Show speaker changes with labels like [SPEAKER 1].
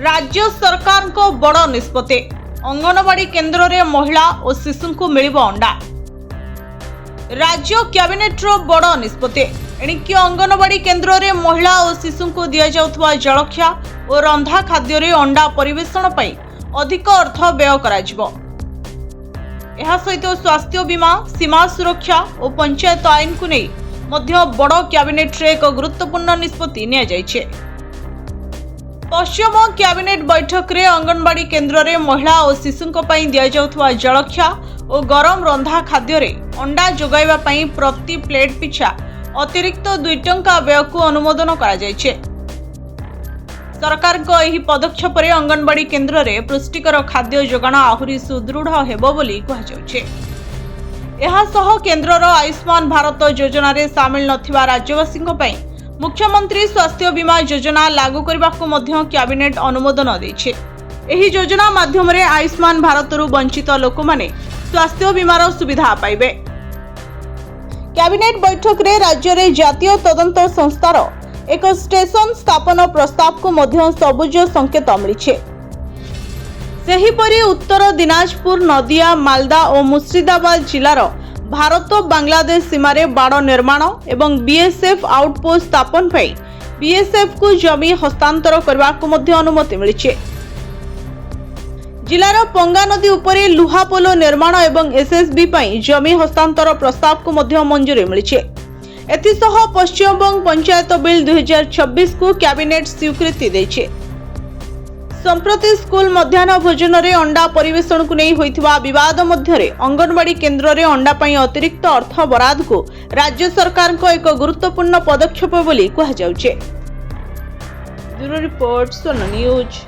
[SPEAKER 1] राज्य सरकार को बड़ निष्पत्ति अंगनवाड़ी केन्द्र रे महिला और शिशु को मिलिबो अंडा। राज्य कैबिनेट रो बड़ निष्पत्ति एणिकी अंगनवाड़ी केन्द्र रे महिला और शिशु को दिया जाउथवा जलखिया और रंधा खाद्य रे अंडा परिवेषण पई अधिक अर्थ व्यय कराजिबो। एहा सहित स्वास्थ्य बीमा सीमा सुरक्षा और पंचायत आईन को नहीं मध्य बड़ कैबिनेट रे एक गुरुत्वपूर्ण निष्पत्ति निया जाइछे। पश्चिम कैबिनेट बैठक रे अंगनवाड़ी केन्द्र रे महिला और शिशु दिया जाउथवा जलखिया और गरम रंधा खाद्य रे अंडा जोगाइबा पई प्रति प्लेट पिछा अतिरिक्त 2 टंका व्यय को अनुमोदन करा जाइछे। सरकार को एही पदक्षेप रे अंगनवाड़ी केन्द्र रे पुष्टिकर खाद्य जोगाण आहुरी सुदृढ़ हेबो बोली कहा जाउछे। एहा सह केन्द्रर आयुष्मान भारत योजना रे शामिल नथिबा राज्यवासी पई मुख्यमंत्री स्वास्थ्य बीमा योजना लागू करने को मध्य कैबिनेट अनुमोदन देइछे। एही योजना माध्यम रे आयुष्मान भारत रु वंचित लोक माने स्वास्थ्य बीमार सुविधा पाइबे। कैबिनेट बैठक रे राज्य रे जातीय तदंत संस्थार एक स्टेशन स्थापन प्रस्ताव को मध्य सबुज संकेत मिलिछे। सेहीपरि उत्तर दिनाजपुर नदिया मालदा और मुर्शिदाबाद जिलार भारत बांग्लादेश सीमारे बाड़ निर्माण एवं बीएसएफ आउटपोस्ट स्थापन पर बीएसएफ को जमी हस्तांतर करने को मध्य अनुमति मिली। जिलार पंगा नदी उपरे लुहापोल निर्माण एवं एसएसबी पई जमी हस्तांतर प्रस्ताव को मध्य मंजूरी मिली। एथिसह पश्चिमबंग पंचायत बिल 2026 को कैबिनेट स्वीकृति देइछे। संप्रति स्कूल मध्याह्न भोजन रे अंडा परिवेषण को नहीं होइथिबा विवाद मध्यरे अंगनवाड़ी केन्द्र रे अंडा पई अतिरिक्त अर्थ बराद को राज्य सरकार को एक गुरुत्वपूर्ण पदक्षेप बोली कहा जाउछे। ब्यूरो रिपोर्ट सोना न्यूज।